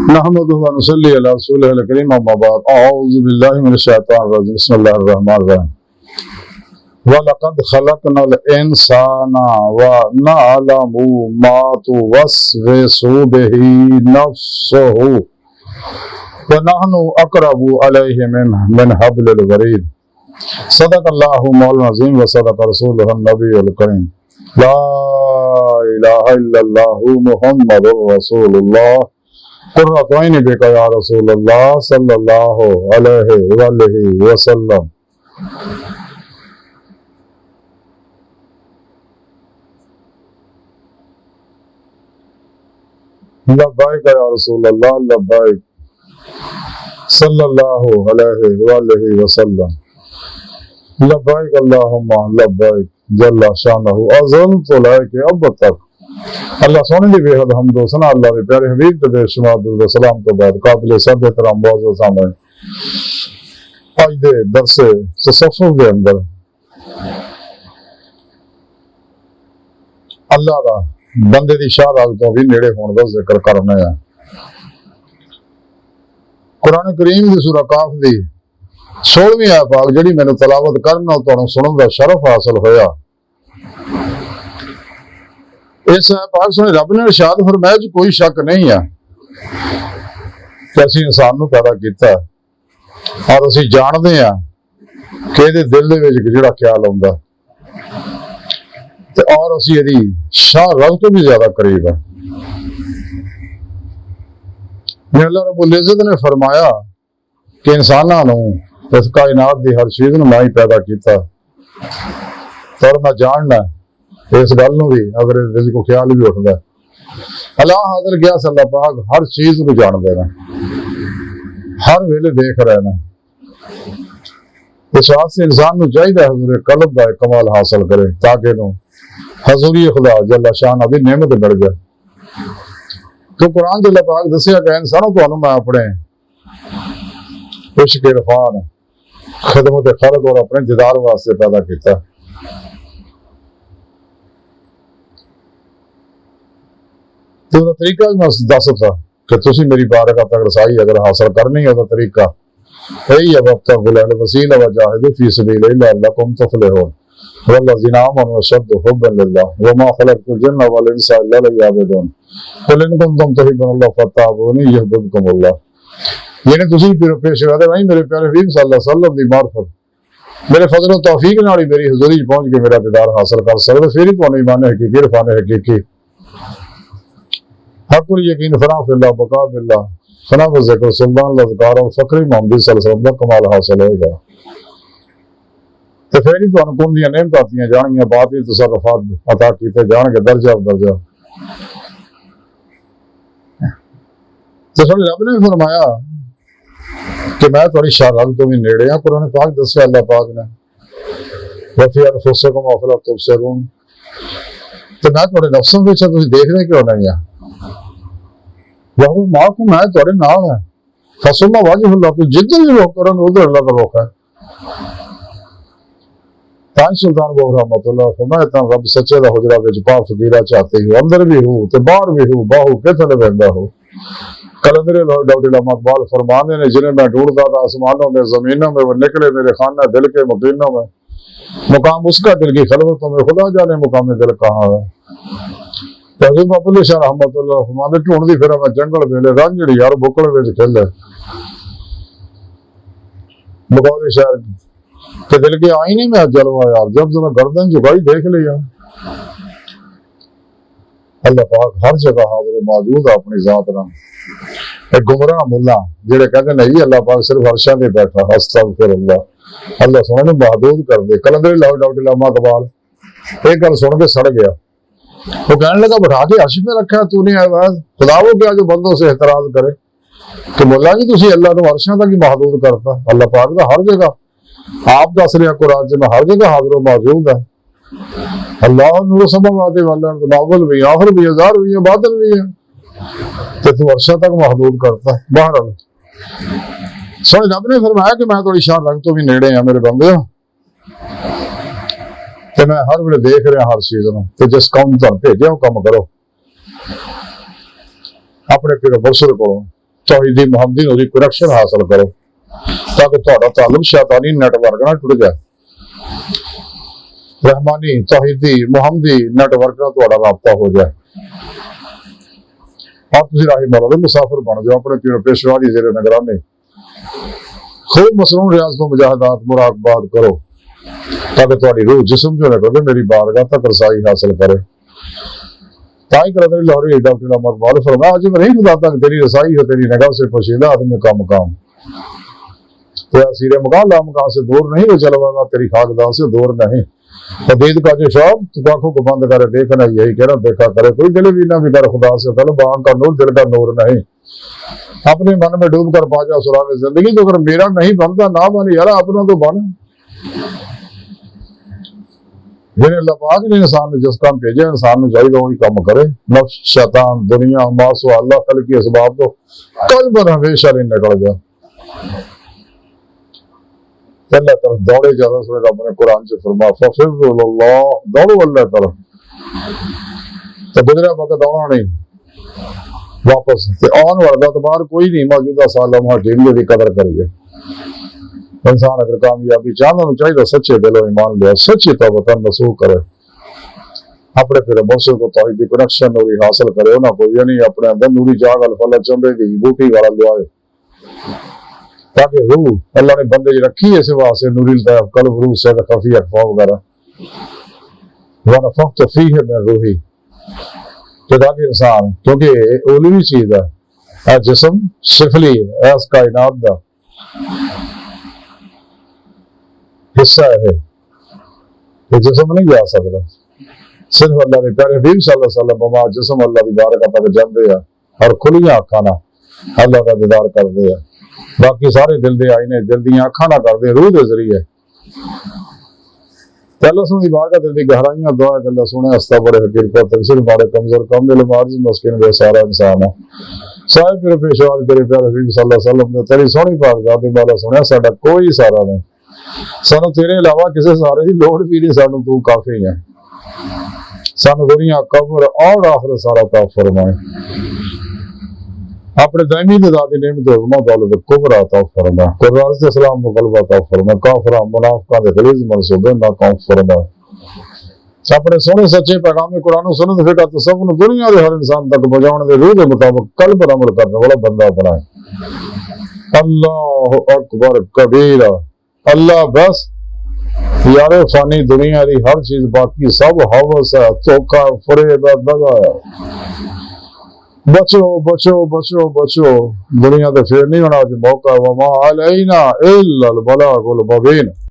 नहमदुहु व नुसल्ली अला रसूलिहिल करीम अम्मा बाद अऊज़ु बिल्लाहि मिनश शैतानिर रजीम बिस्मिल्लाहिर रहमानिर रहीम व लक़द खलक़नल इंसाना व नअलमु मा तुवस्विसु बिही नफ्सुहु व नहनु अक़रबु अलैहि मिन हब्लिल वरीद सदक़ल्लाहु मौलाना अज़ीम व सदक़ रसूलुहुन नबियुल करीम ला इलाहा इल्लल्लाहु मुहम्मदुर रसूलुल्लाह कुर्रतु ऐनी बिका या रसूलल्लाह सल्लल्लाहु अलैहि वसल्लम। लब्बैक या रसूलल्लाह लब्बैक सल्लल्लाहु अलैहि वसल्लम। लब्बैक अल्लाहुम्मा लब्बैक जल्ला शानहु अज़लतु लैक अब तक। अल्लाह सोने दी बेहद हमदो सना अल्लाह दे प्यारे हबीब ते बेशुमार दुरूद सलाम तो बाद काबिल सद एहतराम मुअज़्ज़ज़ सामईन आज दे दरसे तसव्वुफ दे अंदर अल्लाह दा बंदे दी शाहरात तो भी नेड़े होने का जिक्र करना है। कुरान करीम दी सूरह काफ दी 16वीं आयत पाक जिहड़ी मैनूं तलावत करन और तुहानूं सुनन दा शरफ हासिल होया। इस पाक सुने रब ने इरशाद फरमाया जी कोई शक नहीं है कि असीं इंसान नूं पैदा कीता और असीं जानते हैं कि इहदे दिल दे विच जिहड़ा ख्याल आउंदा ते और असीं इहदी शाह रब तो भी ज्यादा करीब है। अल्लाह रब्बुल इज़्ज़त ने फरमाया कि इंसानां नूं इस कायनात दी हर चीज नूं मैं ही पैदा कीता और मैं जानना इस गल नूं भी अगर इस को ख्याल भी उठदा अल्लाह हाज़िर गया अल्लाह पाक हर चीज नूं जानदे ने हर वेले देख रहे ने। इस वास्ते इंसान नूं चाहिए हुजूर कल्ब दा कमाल हासिल करे ताकि नूं हजूरी खुदा जल्ला शान दी नेमत मिल जाए। तो कुरान च अल्लाह पाक दस्सिया कि इंसानों तुहानूं मैं अपने इश्क इरफान खिदमत खल्क और अपने दीदार वास्ते पैदा किया। तो तरीका भी मैं दस था कि तुसी मेरी बारगाह तक रसाई अगर हासिल करनी है तो तरीका यही है वब्तगुल वसीला वजाहिदू फी सबीलिल्लाह लअल्लकुम तुफलिहून वल्लज़ीना आमनू अशद्दु हुब्बन लिल्लाह वमा खलक़तुल जिन्ना वल इंसा इल्ला लियअबुदून कुल इन कुंतुम तुहिब्बूनल्लाह फत्तबिऊनी युहब्बुकुमुल्लाह। यानी तुसी पेश करदे भाई मेरे प्यारे हबीब सल्लल्लाहु अलैहि वसल्लम दी मार्फत मेरे फजल और तौफीक नाल ही मेरी हुजूरी पहुंच के मेरा दीदार हासिल कर सकदे फिर ही तुहानूं ईमान हकीकी इरफान हकीकी हकुल यकीन फना फिल्लाह बका बिल्लाह फना ज़िक्र सुल्तान लज़कार और फकरी मोहम्मद सल्लल्लाहु अलैहि वसल्लम दा कमाल हासिल होएगा। तो फिर ही तुहानूं कुल दीयां नेमतां आतीयां जाणगियां बाती तसर्रुफात अता कीते जाणगे दर्जा दर्जा। तो साडे रब ने फरमाया कि मैं तुहाडी शाहरात तो भी नेड़े हां। कुरान पाक दस्सिया अल्लाह पाक ने वफी अनफुसिकुम अफला तुबसिरून ते मैं तुहाडे नफ्सां विच तुसीं देखदे क्यों नहीं आ वह माकू मैं तुहाडे नाल है फसुल्ला वजहुल्लाह तो जिधर भी रुख करोगे उधर अल्लाह का रुख है। ताज सुल्तान बोल रहमतुल्लाह फरमाया रब सच्चे दा हुजरा विच पा फकीरा चाहते ही अंदर भी हो ते बाहर भी हो बाहु किथे बहंदा हो। कलंदरे डाउटी लम्हा इकबाल फरमाने ने जिन्हें मैं ढूंढता था आसमानों में जमीनों में वो निकले मेरे खाना दिल के मकीनों में मुकाम उसका दिल की खलवतों में खुदा जाने मुकाम दिल कहाँ है। बाबुल शाह रहमतुल्लाह फरमाते ढूंढदी फिर मैं जंगल वेले रांझड़ी यार बुकड़ विच खेले बकौले शहर के दिल के आई नहीं मैं जलवा यार जब जरा गर्दन झुकाई देख लिया। अल्लाह पाक हर जगह हाजिर मौजूद है अपनी जात नाल। एक गुमराह मुल्ला जेड़े कहते नहीं अल्लाह पाक सिर्फ अर्शा ते बैठा अस्तगफिरुल्लाह अल्लाह सोने महदूद कर दे। कलंदरी लाओ डाउटी लम्हा इकबाल एक गल सुन के सड़ गया। वो कहने लगा बैठा के अर्श पे रखा तूने आवाज खुदा वो क्या जो बंदों से एतराज करे कि बोला जी तुसी अल्लाह तो अर्शा तक ही महदूद करता। अल्लाह पाक दा हर जगह आप दस रहे कुरान च हर जगह हाजिर मौजूद है। अल्लाह नूर समावाति वल अर्द अव्वल भी आखिर भी ज़ाहिर भी है बातिन भी है तो तू अर्शा तक महदूद करता है। बहरहाल सो रब ने फरमाया कि मैं थोड़ी शाह रंग तो भी नेड़े हैं मेरे बंदे ते मैं हर वेले देख रहा हर चीज नूं ते जिस कौम तुहानूं भेजिया वो काम करो अपने पिरो मुर्शद कोलों तौहीदी मुहम्मदी नूरी कनेक्शन हासिल करो ताकि तुहाडा ताल्लुक शैतानी नेटवर्क नाल टुट जाए। रहमानी तौहीदी मुहम्मदी नेटवर्क नाल तुहाडा राबता हो जाए और तुसीं राही मौला दे मुसाफिर बन जाओ अपने पीर पेशवा दी ज़ेरे निगरानी। खूब मसनून रियाज तो मुजाहिदात मुराकबात करो ताकि तुहाडी रूह जिस्म जो निकले मेरी बारगाह तक रसाई हासिल करे। ताई कर लाहौरी डॉक्टर अहमद मौलवी फरमाया आज नहीं खुदा तक तेरी रसाई है तेरी निगाह से पोशीदा आदमी का मकाम तो सीरे मकाम ला मकाम से दूर नहीं वो चलवागा तेरी खाकदान से दूर नहीं। हदीद का जो शौक तो आंखों को बंद करे देखना यही कहना देखा करे कोई दिल भी ना भी कर खुदा से तलब आंख का नूर दिल का नूर नहीं। अपने मन में डूब कर पा जा सुराग जिंदगी तो अगर मेरा नहीं बनता ना बन यार अपना तो बन। जिन्हें अल्लाह पाक ने इंसान ने जिस काम भेजा इंसान ने चाहिए वही काम करे। नफ्स शैतान दुनिया मासो अल्लाह कल की असबाब तो कल पर हमेशा नहीं निकल गया। अल्लाह तरफ दौड़े ज्यादा सुने रब ने कुरान से फरमा फफिरुल्लाह दौड़ो अल्लाह तरफ तो गुजरा वक्त दौड़ा नहीं वापस ते आने वाला तो बाहर कोई नहीं मौजूदा साल हकीम की कदर करिए। इंसान अगर कामयाबी चाहता तो चाहिए सच्चे दिलों ईमान लिया सच्ची तौबतन नसूह करे अपने फिर मुर्शिद को तौहीदी कनेक्शन नूरी हासिल करे ना कोई नहीं अपने अंदर नूरी जाग अल्फला चंबे की बूटी वाला दुआए ताकि रूह अल्लाह ने बंदे रखी है सिवा से नूरी कल्ब रूह से खफी अखफा वगैरह वन फख्त फीह में रूही कि ताकि इंसान क्योंकि ओलवी चीज है जिस्म सिफली है इस कायनात का हिस्सा है ये जिस्म नहीं जा सकता सिर्फ अल्लाह ने प्यारे हबीब सल्लल्लाहु अलैहि वसल्लम जिस्म अल्लाह की बारगाह तक जाते हैं और खुलियां अखां ना अल्लाह का दीदार करते हैं बाकी सारे दिल दे आईने दिल दी अखां ना करते रूह के जरिए अल्लाह सुन दी बारगाह दिल दी गहराइयां दुआ अल्लाह सुने हस्ता बड़े हकीर को तफसीर बड़े कमजोर कम दिल मार्ज मस्किन बेसारा इंसान है साहिब फिर पेशवा तेरे प्यारे हबीब सल्लल्लाहु अलैहि वसल्लम ने तेरी सोहनी पाक ज़ात दी बाला सुने साडा कोई सारा नहीं सानू तेरे अलावा किसी सारे की लोड़ भी नहीं सानू तू काफी है सानू दुनिया कब्र और आखिरत सारा ता फरमाए अपने दायमी ज़ाती नेमत उज़्मा दौलत कुबरा ता फरमाए कुरान से सलाम मुगलबा ता फरमाए काफिरा मुनाफिका दे गलीज मंसूबे ना कौम फरमाए अपने सोने सच्चे पैगाम कुरान सुन्नत फिक़ह तसव्वुफ दुनिया के हर इंसान तक पहुंचाने के रूह के मुताबिक कल्ब पर अमल करने वाला बंदा बनाए। अल्लाहु अकबर कबीरा अल्लाह बस यारो फानी दुनिया की हर चीज बाकी सब हवस है धोखा फरेब है दगा है बचो बचो बचो बचो दुनिया तो फिर नहीं होना मौका वमा अलैना इल्लल बलागुल मुबीन।